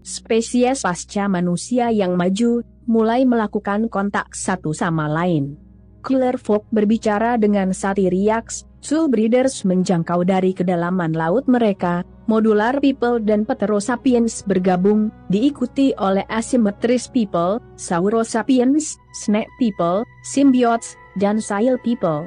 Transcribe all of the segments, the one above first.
spesies pasca manusia yang maju mulai melakukan kontak satu sama lain. Killer Folk berbicara dengan Satiriax, Soul Breeders menjangkau dari kedalaman laut mereka, Modular People dan Pterosapiens bergabung, diikuti oleh Asymmetris People, Saurosapiens, Snake People, Symbiotes, dan Seal People.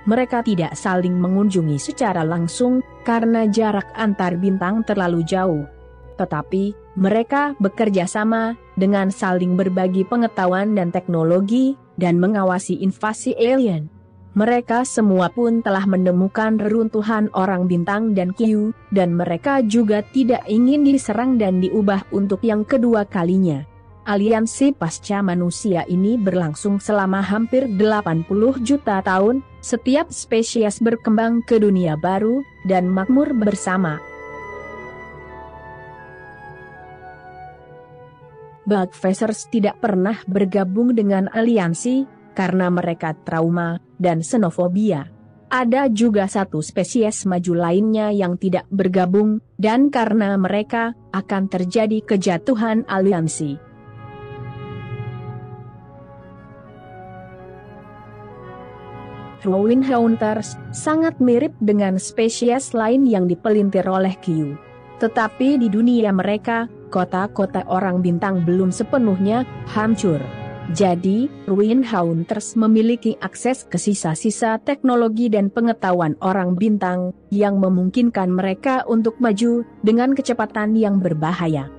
Mereka tidak saling mengunjungi secara langsung, karena jarak antar bintang terlalu jauh. Tetapi, mereka bekerja sama, dengan saling berbagi pengetahuan dan teknologi, dan mengawasi invasi alien. Mereka semua pun telah menemukan reruntuhan orang bintang dan Q, dan mereka juga tidak ingin diserang dan diubah untuk yang kedua kalinya. Aliansi pasca manusia ini berlangsung selama hampir 80 juta tahun, setiap spesies berkembang ke dunia baru, dan makmur bersama. Bugfacers tidak pernah bergabung dengan aliansi, karena mereka trauma, dan xenofobia. Ada juga satu spesies maju lainnya yang tidak bergabung, dan karena mereka, akan terjadi kejatuhan aliansi. Ruin Hunters sangat mirip dengan spesies lain yang dipelintir oleh Q. Tetapi di dunia mereka, kota-kota orang bintang belum sepenuhnya hancur. Jadi, Ruin Hunters memiliki akses ke sisa-sisa teknologi dan pengetahuan orang bintang, yang memungkinkan mereka untuk maju dengan kecepatan yang berbahaya.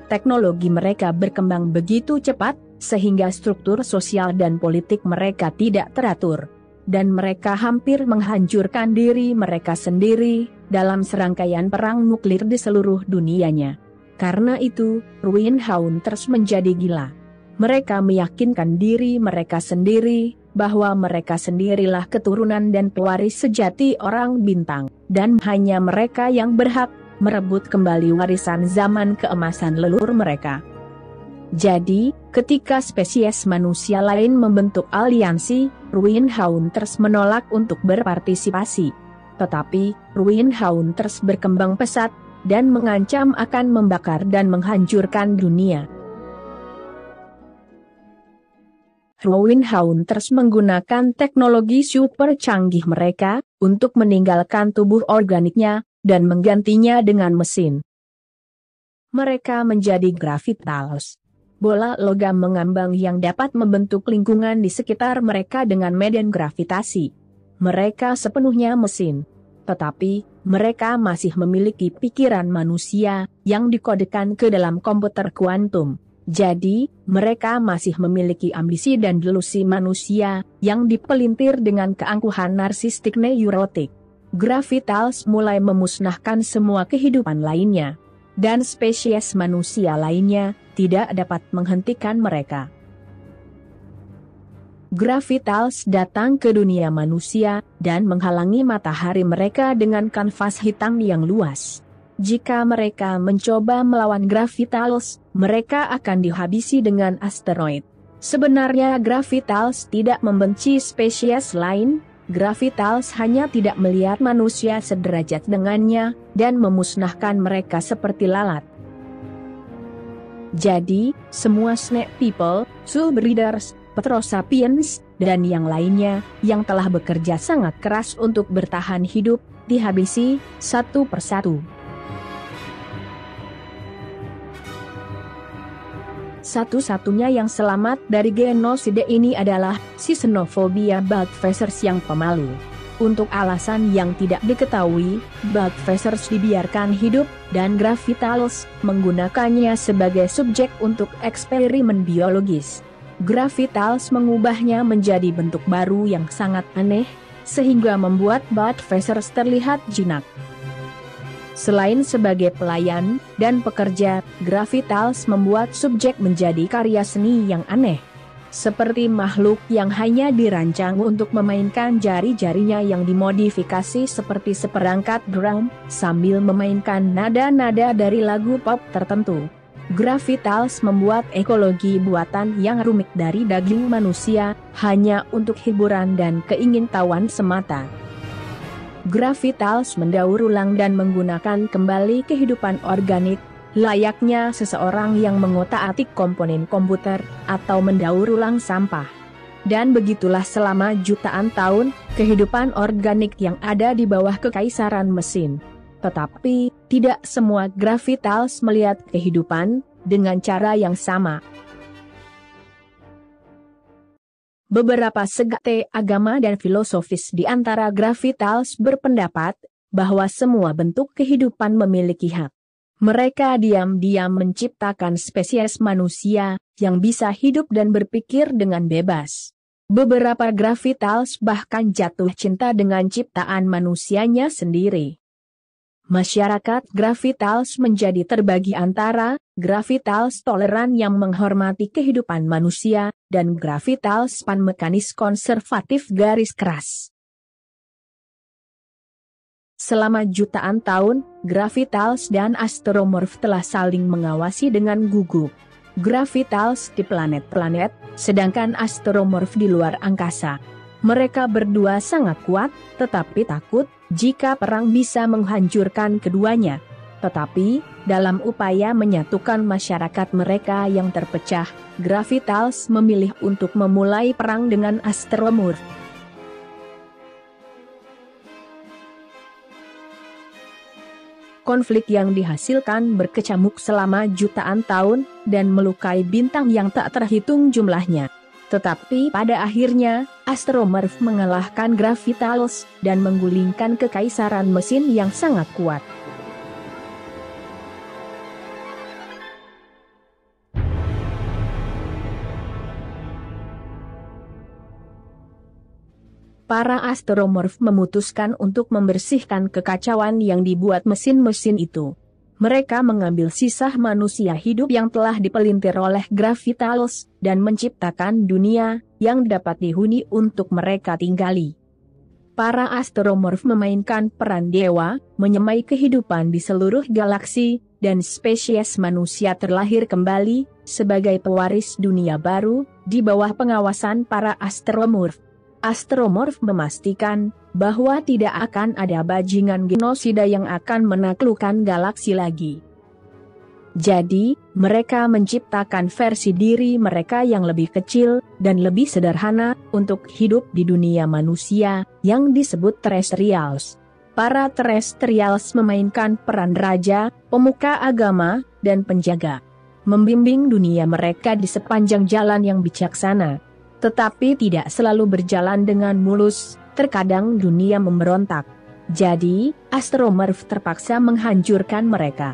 Teknologi mereka berkembang begitu cepat, sehingga struktur sosial dan politik mereka tidak teratur. Dan mereka hampir menghancurkan diri mereka sendiri, dalam serangkaian perang nuklir di seluruh dunianya. Karena itu, Ruin Hunters menjadi gila. Mereka meyakinkan diri mereka sendiri, bahwa mereka sendirilah keturunan dan pewaris sejati orang bintang, dan hanya mereka yang berhak merebut kembali warisan zaman keemasan leluhur mereka. Jadi, ketika spesies manusia lain membentuk aliansi, Ruin Hunters menolak untuk berpartisipasi. Tetapi, Ruin Hunters berkembang pesat, dan mengancam akan membakar dan menghancurkan dunia. Ruin Hunters menggunakan teknologi super canggih mereka, untuk meninggalkan tubuh organiknya, dan menggantinya dengan mesin. Mereka menjadi Gravitals. Bola logam mengambang yang dapat membentuk lingkungan di sekitar mereka dengan medan gravitasi. Mereka sepenuhnya mesin. Tetapi, mereka masih memiliki pikiran manusia, yang dikodekan ke dalam komputer kuantum. Jadi, mereka masih memiliki ambisi dan delusi manusia, yang dipelintir dengan keangkuhan narsistik neurotik. Gravitals mulai memusnahkan semua kehidupan lainnya. Dan spesies manusia lainnya, tidak dapat menghentikan mereka. Gravitals datang ke dunia manusia, dan menghalangi matahari mereka dengan kanvas hitam yang luas. Jika mereka mencoba melawan Gravitals, mereka akan dihabisi dengan asteroid. Sebenarnya Gravitals tidak membenci spesies lain, Gravitals hanya tidak melihat manusia sederajat dengannya, dan memusnahkan mereka seperti lalat. Jadi, semua Snake People, Soul Breeders, Pterosapiens, dan yang lainnya, yang telah bekerja sangat keras untuk bertahan hidup, dihabisi, satu persatu. Satu-satunya yang selamat dari genosida ini adalah si xenofobia Bugfacers yang pemalu. Untuk alasan yang tidak diketahui, Bugfacers dibiarkan hidup, dan Gravitals menggunakannya sebagai subjek untuk eksperimen biologis. Gravitals mengubahnya menjadi bentuk baru yang sangat aneh, sehingga membuat Bugfacers terlihat jinak. Selain sebagai pelayan dan pekerja, Gravitals membuat subjek menjadi karya seni yang aneh. Seperti makhluk yang hanya dirancang untuk memainkan jari-jarinya yang dimodifikasi seperti seperangkat drum, sambil memainkan nada-nada dari lagu pop tertentu. Gravitals membuat ekologi buatan yang rumit dari daging manusia, hanya untuk hiburan dan keingintahuan semata. Gravitals mendaur ulang dan menggunakan kembali kehidupan organik, layaknya seseorang yang mengotak-atik komponen komputer atau mendaur ulang sampah. Dan begitulah selama jutaan tahun, kehidupan organik yang ada di bawah kekaisaran mesin. Tetapi, tidak semua Gravitals melihat kehidupan dengan cara yang sama. Beberapa sekte agama dan filosofis di antara Gravitals berpendapat bahwa semua bentuk kehidupan memiliki hak. Mereka diam-diam menciptakan spesies manusia yang bisa hidup dan berpikir dengan bebas. Beberapa Gravitals bahkan jatuh cinta dengan ciptaan manusianya sendiri. Masyarakat Gravitals menjadi terbagi antara Gravitals toleran yang menghormati kehidupan manusia dan Gravitals panmekanis konservatif garis keras. Selama jutaan tahun, Gravitals dan Astromorph telah saling mengawasi dengan gugup. Gravitals di planet-planet, sedangkan Astromorph di luar angkasa. Mereka berdua sangat kuat, tetapi takut jika perang bisa menghancurkan keduanya. Tetapi, dalam upaya menyatukan masyarakat mereka yang terpecah, Gravitals memilih untuk memulai perang dengan Astromorph. Konflik yang dihasilkan berkecamuk selama jutaan tahun dan melukai bintang yang tak terhitung jumlahnya. Tetapi pada akhirnya, Astromorph mengalahkan Gravitals dan menggulingkan kekaisaran mesin yang sangat kuat. Para Astromorph memutuskan untuk membersihkan kekacauan yang dibuat mesin-mesin itu. Mereka mengambil sisa manusia hidup yang telah dipelintir oleh Gravitals dan menciptakan dunia yang dapat dihuni untuk mereka tinggali. Para Astromorph memainkan peran dewa, menyemai kehidupan di seluruh galaksi, dan spesies manusia terlahir kembali sebagai pewaris dunia baru di bawah pengawasan para Astromorph. Astromorph memastikan bahwa tidak akan ada bajingan genosida yang akan menaklukkan galaksi lagi. Jadi, mereka menciptakan versi diri mereka yang lebih kecil dan lebih sederhana untuk hidup di dunia manusia yang disebut Terrestrials. Para Terrestrials memainkan peran raja, pemuka agama, dan penjaga, membimbing dunia mereka di sepanjang jalan yang bijaksana. Tetapi tidak selalu berjalan dengan mulus, terkadang dunia memberontak. Jadi, Astromorph terpaksa menghancurkan mereka.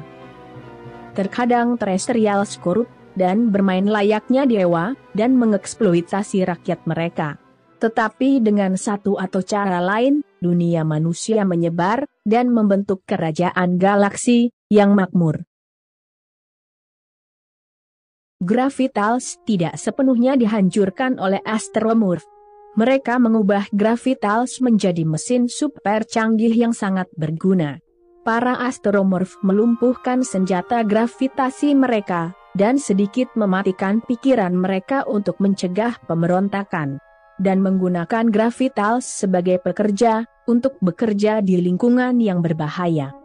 Terkadang Terrestrials korup dan bermain layaknya dewa dan mengeksploitasi rakyat mereka. Tetapi dengan satu atau cara lain, dunia manusia menyebar dan membentuk kerajaan galaksi yang makmur. Gravitals tidak sepenuhnya dihancurkan oleh Astromorph. Mereka mengubah Gravitals menjadi mesin super canggih yang sangat berguna. Para Astromorph melumpuhkan senjata gravitasi mereka, dan sedikit mematikan pikiran mereka untuk mencegah pemberontakan. Dan menggunakan Gravitals sebagai pekerja, untuk bekerja di lingkungan yang berbahaya.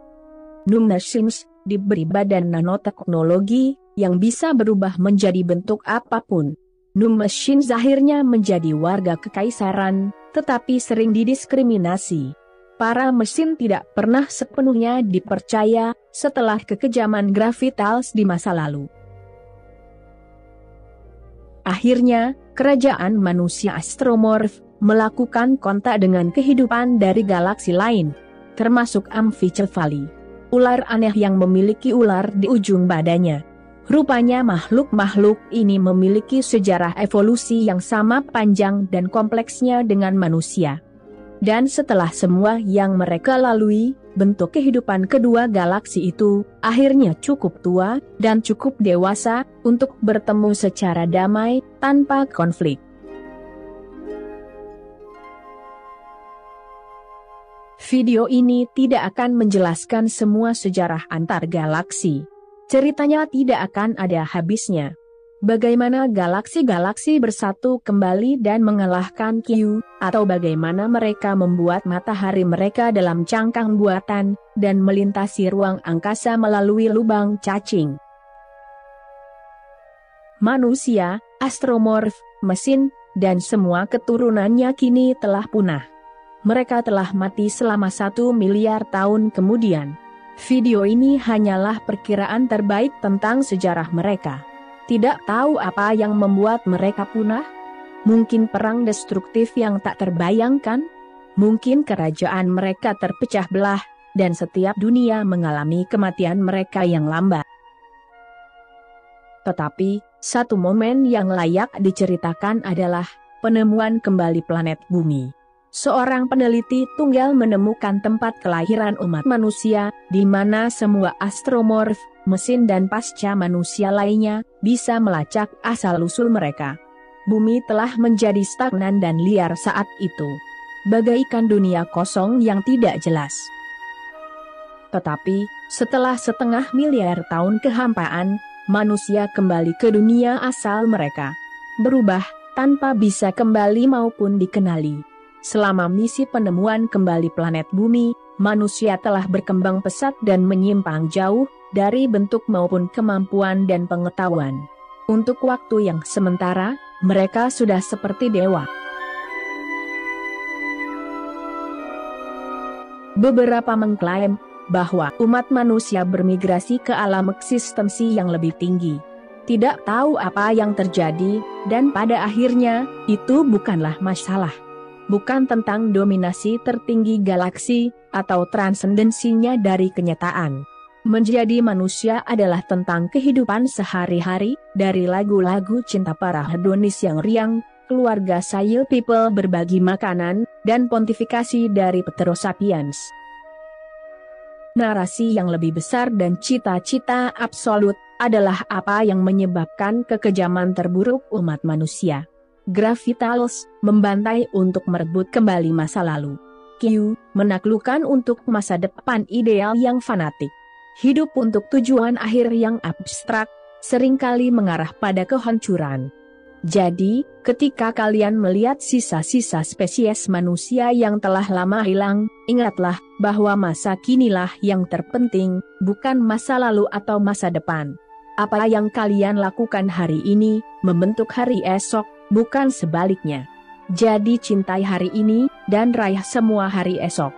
Machines diberi badan nanoteknologi, yang bisa berubah menjadi bentuk apapun. Machines akhirnya menjadi warga kekaisaran, tetapi sering didiskriminasi. Para mesin tidak pernah sepenuhnya dipercaya setelah kekejaman Gravitals di masa lalu. Akhirnya, kerajaan manusia Astromorph melakukan kontak dengan kehidupan dari galaksi lain, termasuk Amphicephali, ular aneh yang memiliki ular di ujung badannya. Rupanya makhluk-makhluk ini memiliki sejarah evolusi yang sama panjang dan kompleksnya dengan manusia. Dan setelah semua yang mereka lalui, bentuk kehidupan kedua galaksi itu akhirnya cukup tua dan cukup dewasa untuk bertemu secara damai tanpa konflik. Video ini tidak akan menjelaskan semua sejarah antar galaksi. Ceritanya tidak akan ada habisnya. Bagaimana galaksi-galaksi bersatu kembali dan mengalahkan Q, atau bagaimana mereka membuat matahari mereka dalam cangkang buatan, dan melintasi ruang angkasa melalui lubang cacing. Manusia, astromorf, mesin, dan semua keturunannya kini telah punah. Mereka telah mati selama 1 miliar tahun kemudian. Video ini hanyalah perkiraan terbaik tentang sejarah mereka. Tidak tahu apa yang membuat mereka punah? Mungkin perang destruktif yang tak terbayangkan? Mungkin kerajaan mereka terpecah belah, dan setiap dunia mengalami kematian mereka yang lambat. Tetapi, satu momen yang layak diceritakan adalah penemuan kembali planet Bumi. Seorang peneliti tunggal menemukan tempat kelahiran umat manusia, di mana semua astromorf, mesin dan pasca manusia lainnya, bisa melacak asal-usul mereka. Bumi telah menjadi stagnan dan liar saat itu. Bagaikan dunia kosong yang tidak jelas. Tetapi, setelah 1,5 miliar tahun kehampaan, manusia kembali ke dunia asal mereka. Berubah, tanpa bisa kembali maupun dikenali. Selama misi penemuan kembali planet Bumi, manusia telah berkembang pesat dan menyimpang jauh dari bentuk maupun kemampuan dan pengetahuan. Untuk waktu yang sementara, mereka sudah seperti dewa. Beberapa mengklaim bahwa umat manusia bermigrasi ke alam eksistensi yang lebih tinggi. Tidak tahu apa yang terjadi, dan pada akhirnya, itu bukanlah masalah. Bukan tentang dominasi tertinggi galaksi, atau transendensinya dari kenyataan. Menjadi manusia adalah tentang kehidupan sehari-hari, dari lagu-lagu cinta para hedonis yang riang, keluarga Sail People berbagi makanan, dan pontifikasi dari Petero Sapiens. Narasi yang lebih besar dan cita-cita absolut, adalah apa yang menyebabkan kekejaman terburuk umat manusia. Gravitalis, membantai untuk merebut kembali masa lalu. Q, menaklukkan untuk masa depan ideal yang fanatik. Hidup untuk tujuan akhir yang abstrak, seringkali mengarah pada kehancuran. Jadi, ketika kalian melihat sisa-sisa spesies manusia yang telah lama hilang, ingatlah bahwa masa kinilah yang terpenting, bukan masa lalu atau masa depan. Apa yang kalian lakukan hari ini, membentuk hari esok, bukan sebaliknya. Jadi cintai hari ini, dan raih semua hari esok.